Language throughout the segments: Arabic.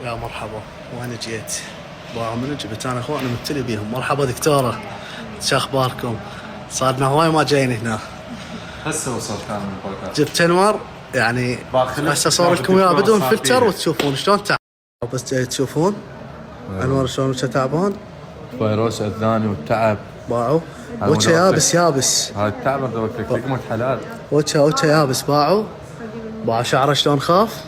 يا مرحبا، وانا جيت من جبت انا اخواني مبتلي بيهم. مرحبا دكتوره، شو اخباركم؟ صارنا هواي ما جايين هنا. هسه وصلت انا من بغداد. جبت انور يعني هسه صور لكم اياه بدون فلتر وتشوفون شلون تعب. بس جاي تشوفون انور شلون وجهه تعبان. فيروس اذاني والتعب باعوا وجهه يابس. هاي التعب ذوك لقمة حلال. وجهه يابس باع شعره شلون خاف،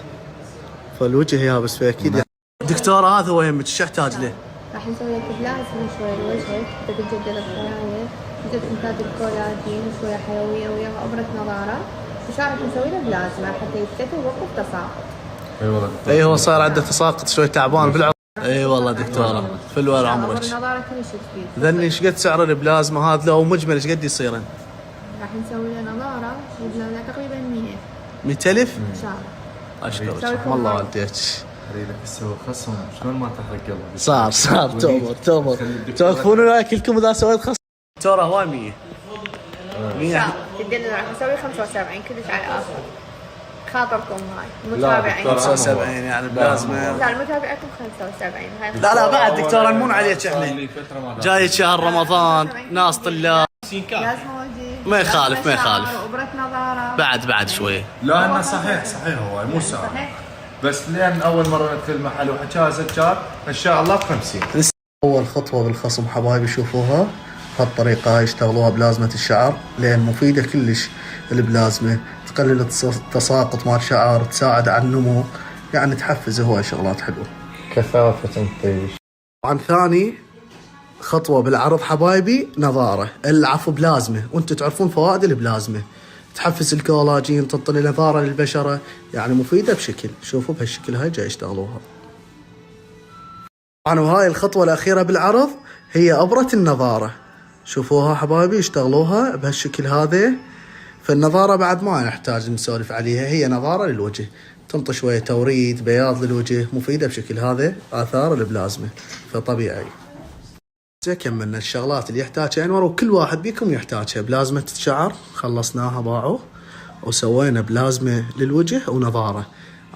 فالوجه يابس فاكيد يعني. دكتوره هذا هو يمك، شو يحتاج له؟ راح نسوي لك بلازما شوي لوجهك حتى تتجدد الخلايا، تزيد انتاج الكولاجين وشويه حيويه وياها ابره نظاره، وشعرك نسوي له بلازما حتى يتفتح ويوقف تساقط. اي والله اي هو صار عنده تساقط شوي تعبان بالعمر. اي والله دكتوره فلوى عمرك. النظاره كلش كبير. ذني ايش قد سعر البلازما هذا لو مجمل ايش قد يصيرن؟ راح نسوي له نظاره بلازما تقريبا 100,000. ان شاء الله. اشكرك والله والديك. لك تسوي خصم شلون ما تحرق قلبي. صار تؤمر توقفون وياي كلكم اذا سويت خصم. دكتوره هواي 100 تدلل راح نسوي 75 كلش على الاخر. خاطركم هاي المتابعين 75 يعني بلازما. لا المتابعكم 75 هاي. لا بعد دكتوره نمون عليك احنا جاي شهر رمضان ناس طلاب ما يخالف وابره نظاره بعد شوي. لا انه صحيح هو مو سهل. بس لين اول مره ندخل المحل وحكاها زجاج ان شاء الله ب50. اول خطوه بالخصم حبايبي شوفوها بهالطريقه، يشتغلوها بلازمه الشعر لان مفيده كلش. البلازمه تقلل التساقط مال الشعر، تساعد على النمو، يعني تحفز هواي شغلات حلوه. كثافه الطيش. طبعا ثاني خطوه بالعرض حبايبي نظاره، العفو بلازمه، وانتم تعرفون فوائد البلازمه، تحفز الكولاجين، تعطي نظاره للبشره، يعني مفيده بشكل. شوفوا بهالشكل هاي جاي يشتغلوها. طبعا وهاي الخطوه الاخيره بالعرض هي ابره النظاره، شوفوها حبايبي يشتغلوها بهالشكل هذا. فالنظاره بعد ما نحتاج نسولف عليها، هي نظاره للوجه، تنطي شويه توريد بياض للوجه، مفيده بشكل هذا. اثار البلازمه فطبيعي. كملنا الشغلات اللي يحتاجها انور وكل واحد بيكم يحتاجها. بلازمه الشعر خلصناها باعوا، وسوينا بلازمه للوجه ونظاره.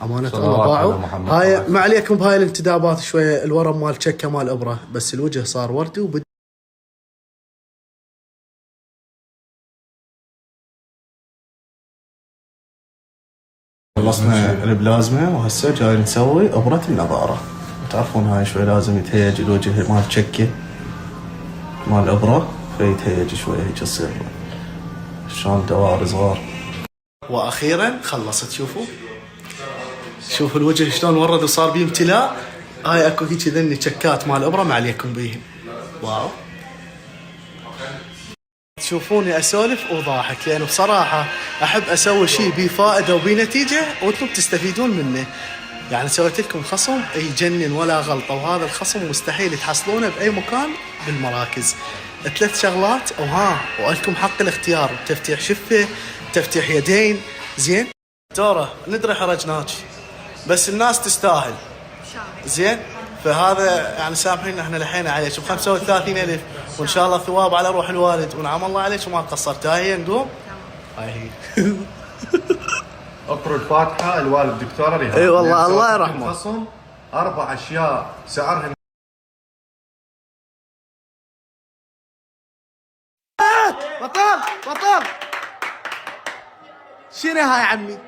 امانه الله باعوا. هاي ما عليكم بهاي الانتدابات شويه الورم مال تشكه مال ابره، بس الوجه صار وردي خلصنا البلازمه وهسه جاي نسوي ابره النظاره. تعرفون هاي شوي لازم يتهيج الوجه مال تشكه مال الابره، فيتهيج شوي هيك تصير شلون دوائر صغار. واخيرا خلصت. شوفوا الوجه شلون ورد وصار بيه امتلاء. هاي اكو هيك ذني تشكات مال الابره ما عليكم بيهم. واو تشوفوني اسولف وضاحك لان بصراحه احب اسوي شيء بيه فائده وبيه نتيجه وانتم تستفيدون منه. يعني سويت لكم خصم يجنن ولا غلطه، وهذا الخصم مستحيل تحصلونه باي مكان بالمراكز. 3 شغلات ولكم حق الاختيار، تفتيح شفه، تفتيح يدين. زين دكتوره ندري حرجناك بس الناس تستاهل. زين فهذا يعني سامحينا احنا لحينا عليك ب 35,000 وان شاء الله ثواب على روح الوالد ونعم الله عليك وما قصرت. هاي نقوم هاي هي اقروا الفاتحه الوالد الدكتوره ريهام. اي والله الله يرحمه. خصم 4 اشياء سعرهن بطل شنو هاي عمي؟